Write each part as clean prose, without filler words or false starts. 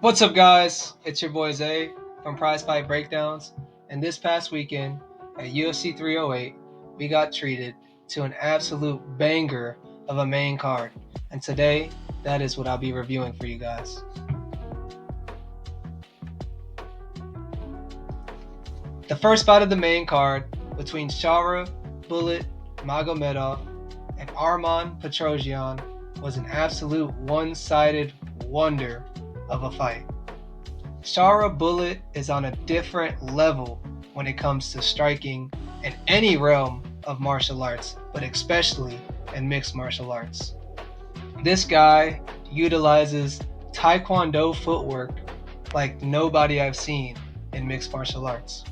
What's up, guys? It's your boy Zay from Prize Fight Breakdowns. And this past weekend at UFC 308, we got treated to an absolute banger of a main card. And today, that is what I'll be reviewing for you guys. The first fight of the main card between Shara Bullet Magomedov and Arman Petrosyan was an absolute one-sided wonder of a fight. Shara Bullet is on a different level when it comes to striking in any realm of martial arts, but especially in mixed martial arts. This guy utilizes Taekwondo footwork like nobody I've seen in mixed martial arts.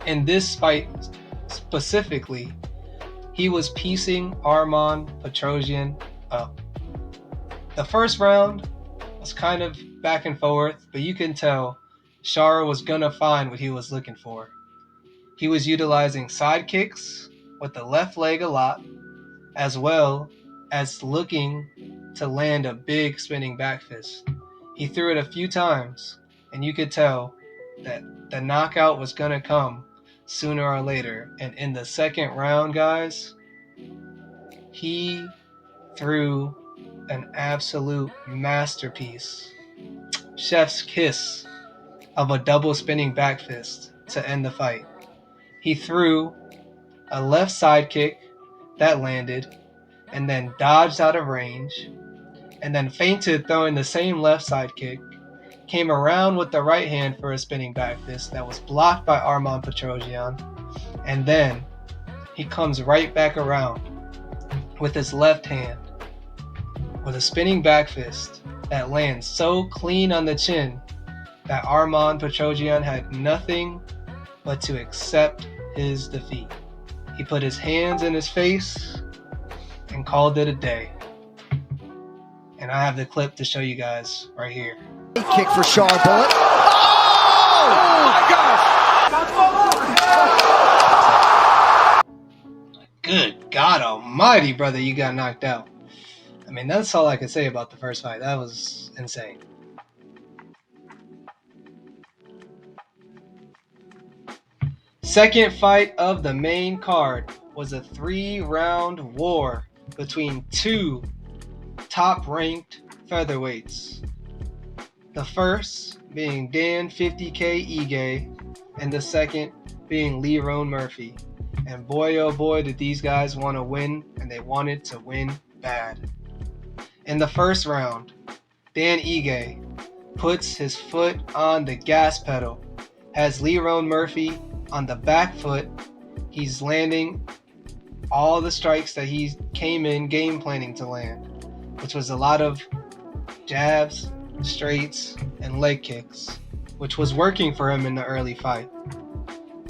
In this fight specifically, he was piecing Arman Petrosyan up. The first round was kind of back and forth, but you can tell Shara was gonna find what he was looking for. He was utilizing side kicks with the left leg a lot, as well as looking to land a big spinning back fist. He threw it a few times, and you could tell that the knockout was gonna come sooner or later. And in the second round, guys, he threw an absolute masterpiece, chef's kiss of a double spinning back fist to end the fight. He threw a left side kick that landed, and then dodged out of range, and then feinted throwing the same left side kick, came around with the right hand for a spinning back fist that was blocked by Arman Petrosyan, and then he comes right back around with his left hand with a spinning back fist that lands so clean on the chin that Arman Petrosyan had nothing but to accept his defeat. He put his hands in his face and called it a day. And I have the clip to show you guys right here. Kick for Shara Bullet. Oh my gosh! Good God almighty, brother, you got knocked out. I mean, that's all I can say about the first fight. That was insane. Second fight of the main card was a 3-round war between two top-ranked featherweights. The first being Dan 50K Ige, and the second being Lerone Murphy. And boy, oh boy, did these guys want to win, and they wanted to win bad. In the first round, Dan Ige puts his foot on the gas pedal, has Lerone Murphy on the back foot. He's landing all the strikes that he came in game planning to land, which was a lot of jabs, straights, and leg kicks, which was working for him in the early fight.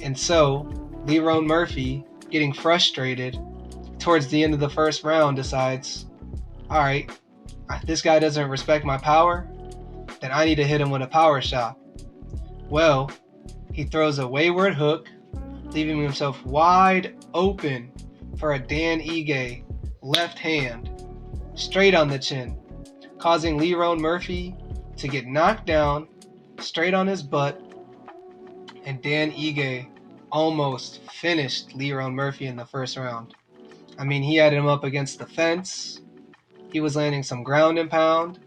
And so, Lerone Murphy, getting frustrated towards the end of the first round, decides, all right, this guy doesn't respect my power, then I need to hit him with a power shot. Well, he throws a wayward hook, leaving himself wide open for a Dan Ige left hand, straight on the chin, causing Lerone Murphy to get knocked down, straight on his butt, and Dan Ige almost finished Lerone Murphy in the first round. I mean, he had him up against the fence, he was landing some ground and pound,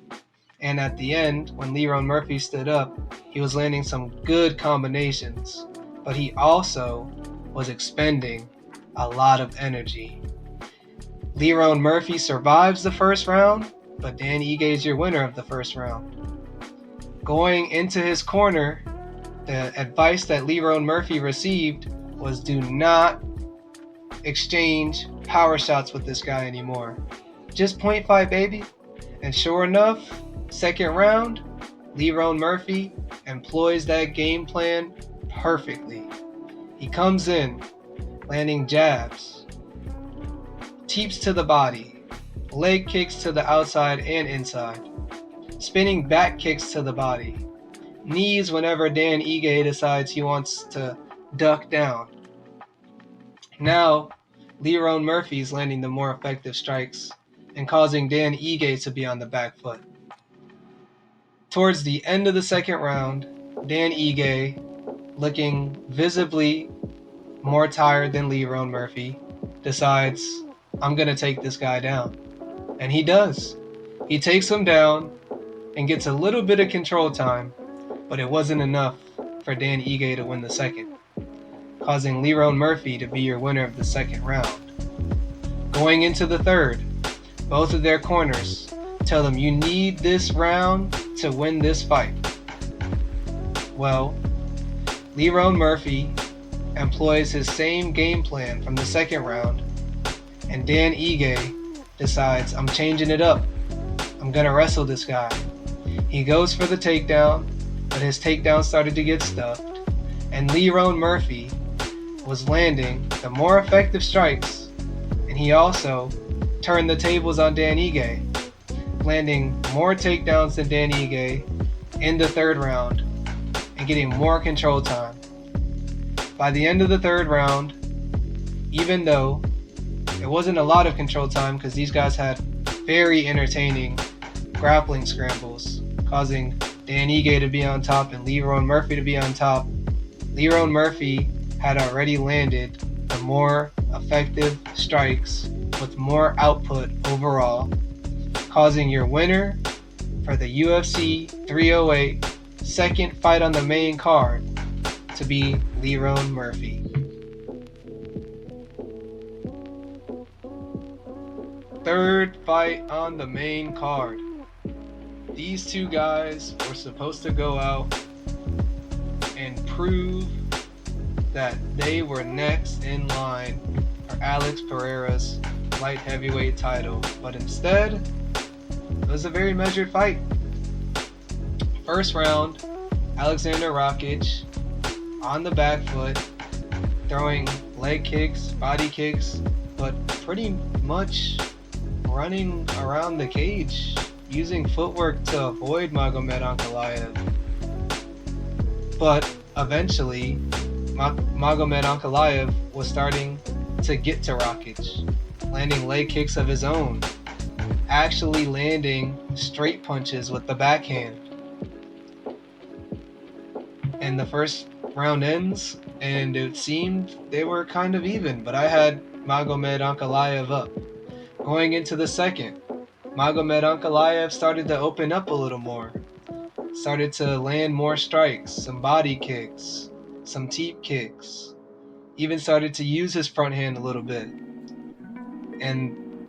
and at the end, when Lerone Murphy stood up, he was landing some good combinations, but he also was expending a lot of energy. Lerone Murphy survives the first round, but Dan Ige is your winner of the first round. Going into his corner, the advice that Lerone Murphy received was do not exchange power shots with this guy anymore. Just 0.5, baby. And sure enough, second round, Lerone Murphy employs that game plan perfectly. He comes in, landing jabs, teeps to the body, leg kicks to the outside and inside, spinning back kicks to the body, knees whenever Dan Ige decides he wants to duck down. Now, Lerone Murphy's landing the more effective strikes and causing Dan Ige to be on the back foot. Towards the end of the second round, Dan Ige, looking visibly more tired than Lerone Murphy, decides, I'm going to take this guy down. And he does. He takes him down and gets a little bit of control time, but it wasn't enough for Dan Ige to win the second, causing Lerone Murphy to be your winner of the second round. Going into the third, both of their corners tell them you need this round to win this fight. Well, Lerone Murphy employs his same game plan from the second round, and Dan Ige decides, I'm changing it up. I'm going to wrestle this guy. He goes for the takedown, but his takedown started to get stuffed, and Lerone Murphy was landing the more effective strikes, and he also turned the tables on Dan Ige, landing more takedowns than Dan Ige in the third round and getting more control time. By the end of the third round, even though it wasn't a lot of control time because these guys had very entertaining grappling scrambles, causing Dan Ige to be on top and Lerone Murphy to be on top, Lerone Murphy had already landed the more effective strikes with more output overall, causing your winner for the UFC 308 second fight on the main card to be Lerone Murphy. Third fight on the main card. These two guys were supposed to go out and prove that they were next in line for Alex Pereira's light heavyweight title, but instead, it was a very measured fight. First round, Alexander Rakic on the back foot, throwing leg kicks, body kicks, but pretty much running around the cage, using footwork to avoid Magomed Ankalaev. But eventually, Magomed Ankalaev was starting to get to Rakic, landing leg kicks of his own, actually landing straight punches with the backhand. And the first round ends, and it seemed they were kind of even, but I had Magomed Ankalaev up. Going into the second, Magomed Ankalaev started to open up a little more, started to land more strikes, some body kicks, some teep kicks, even started to use his front hand a little bit. And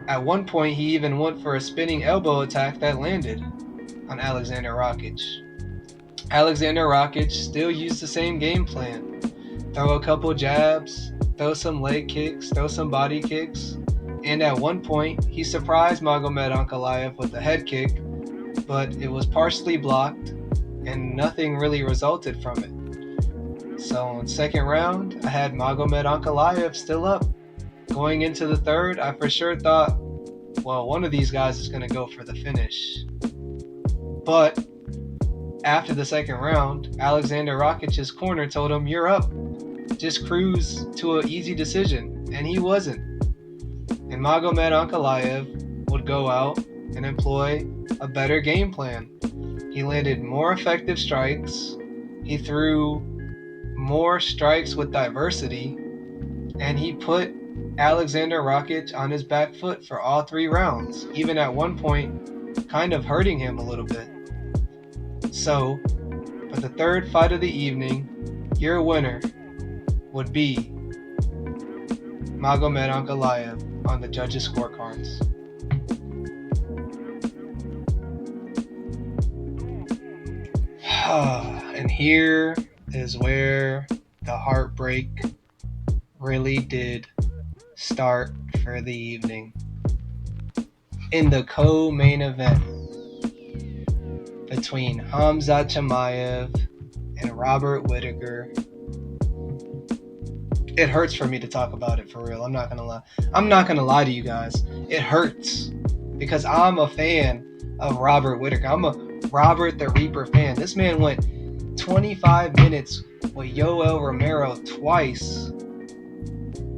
at one point, he even went for a spinning elbow attack that landed on Alexander Rakic. Alexander Rakic still used the same game plan. Throw a couple jabs, throw some leg kicks, throw some body kicks, and at one point, he surprised Magomed Ankalaev with a head kick, but it was partially blocked, and nothing really resulted from it. So in second round, I had Magomed Ankalaev still up. Going into the third, I for sure thought, well, one of these guys is going to go for the finish. But after the second round, Alexander Rakic's corner told him, you're up. Just cruise to an easy decision. And he wasn't. And Magomed Ankalaev would go out and employ a better game plan. He landed more effective strikes. He threw more strikes with diversity. And he put Alexander Rakic on his back foot for all three rounds, even at one point kind of hurting him a little bit. So, for the third fight of the evening, your winner would be Magomed Ankalaev on the judges' scorecards. And here is where the heartbreak really did start for the evening. In the co-main event between Khamzat Chimaev and Robert Whittaker, it hurts for me to talk about it, for real. I'm not gonna lie to you guys. It hurts because I'm a fan of Robert Whittaker. I'm a Robert the Reaper fan. This man went 25 minutes with Yoel Romero twice,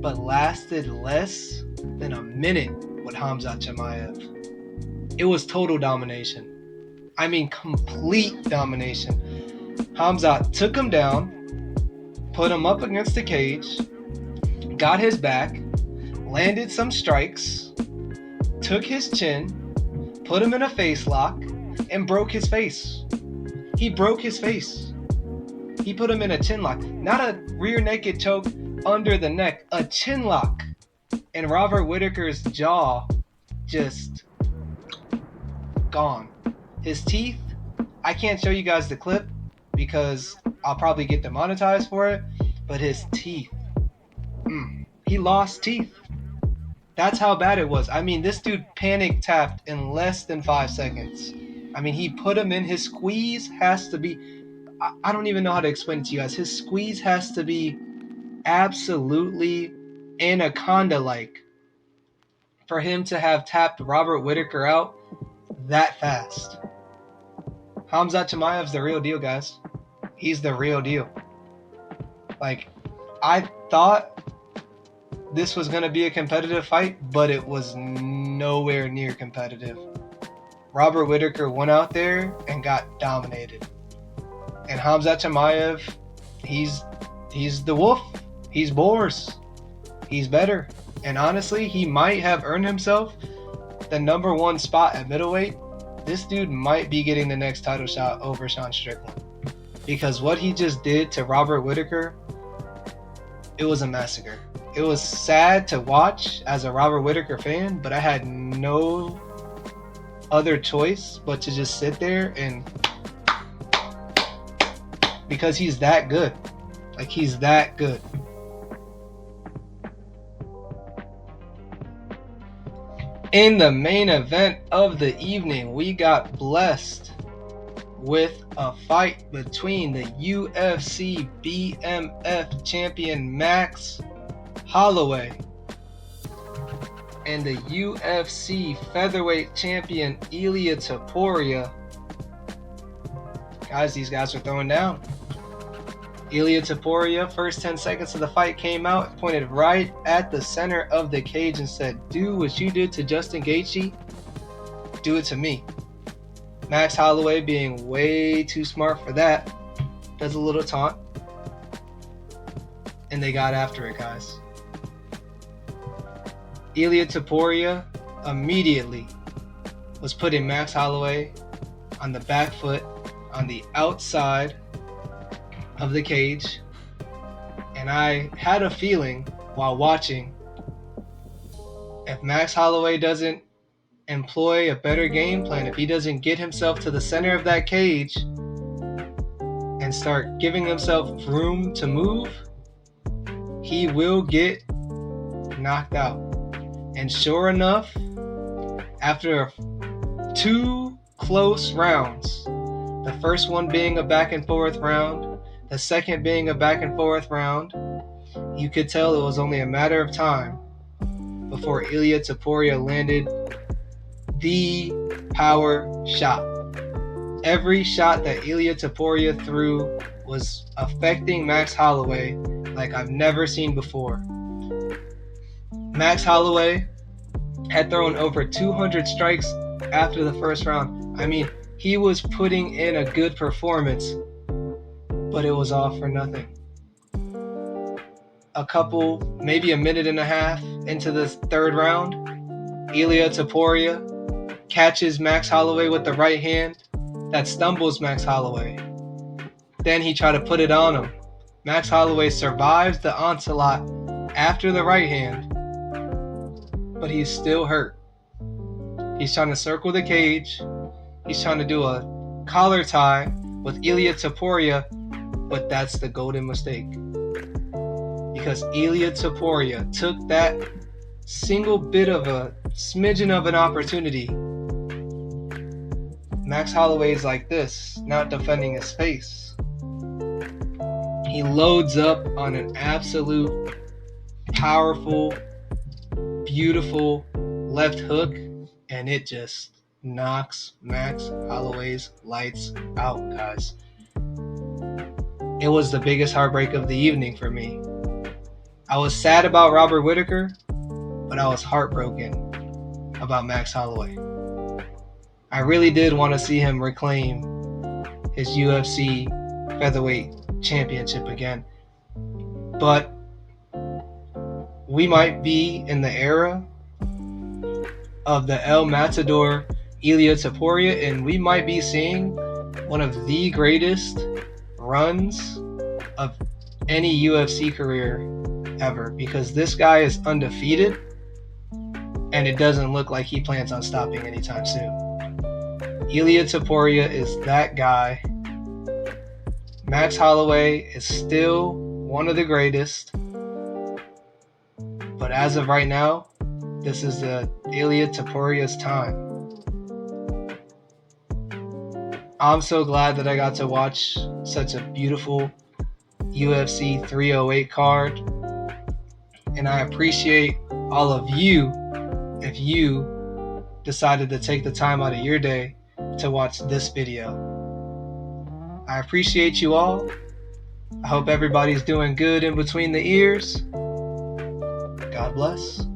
but lasted less than a minute with Khamzat Chimaev. It was total domination. I mean, complete domination. Hamzat took him down, put him up against the cage, got his back, landed some strikes, took his chin, put him in a face lock, and broke his face. He broke his face. He put him in a chin lock. Not a rear naked choke under the neck, a chin lock. And Robert Whittaker's jaw just gone. His teeth, I can't show you guys the clip because I'll probably get demonetized for it, but his teeth, he lost teeth. That's how bad it was. I mean, this dude panic tapped in less than 5 seconds. I mean, he put him in. His squeeze has to be, I don't even know how to explain it to you guys. His squeeze has to be absolutely anaconda-like for him to have tapped Robert Whittaker out that fast. Hamzat Chimaev's the real deal, guys. He's the real deal. Like, I thought this was going to be a competitive fight, but it was nowhere near competitive. Robert Whittaker went out there and got dominated. And Hamzat Chimaev, he's the wolf. He's Boris. He's better. And honestly, he might have earned himself the number 1 spot at middleweight. This dude might be getting the next title shot over Sean Strickland. Because what he just did to Robert Whittaker, it was a massacre. It was sad to watch as a Robert Whittaker fan, but I had no other choice but to just sit there and, because he's that good. Like, he's that good. In the main event of the evening, we got blessed with a fight between the UFC BMF champion Max Holloway and the UFC featherweight champion Ilia Topuria. Guys, these guys are throwing down. Ilia Topuria, first 10 seconds of the fight, came out, pointed right at the center of the cage and said, "Do what you did to Justin Gaethje, do it to me." Max Holloway, being way too smart for that, does a little taunt. And they got after it, guys. Ilia Topuria immediately was putting Max Holloway on the back foot on the outside of the cage, and I had a feeling while watching, if Max Holloway doesn't employ a better game plan, if he doesn't get himself to the center of that cage and start giving himself room to move, he will get knocked out. And sure enough, after 2 close rounds, the first one being a back and forth round, the second being a back and forth round, you could tell it was only a matter of time before Ilia Topuria landed the power shot. Every shot that Ilia Topuria threw was affecting Max Holloway like I've never seen before. Max Holloway had thrown over 200 strikes after the first round. I mean, he was putting in a good performance, but it was all for nothing. Maybe a minute and a half into the third round, Ilia Topuria catches Max Holloway with the right hand that stumbles Max Holloway. Then he tried to put it on him. Max Holloway survives the onslaught after the right hand, but he's still hurt. He's trying to circle the cage. He's trying to do a collar tie with Ilia Topuria, but that's the golden mistake. Because Ilia Topuria took that single bit of a smidgen of an opportunity. Max Holloway's like this, not defending his face. He loads up on an absolute powerful, beautiful left hook, and it just knocks Max Holloway's lights out, guys. It was the biggest heartbreak of the evening for me. I was sad about Robert Whittaker, but I was heartbroken about Max Holloway. I really did want to see him reclaim his UFC featherweight championship again. But we might be in the era of the El Matador Ilia Topuria, and we might be seeing one of the greatest runs of any UFC career ever, because this guy is undefeated and it doesn't look like he plans on stopping anytime soon. Ilia Topuria is that guy. Max Holloway is still one of the greatest, but as of right now, this is the Ilia Topuria's time. I'm so glad that I got to watch such a beautiful UFC 308 card, and I appreciate all of you if you decided to take the time out of your day to watch this video. I appreciate you all. I hope everybody's doing good in between the ears. God bless.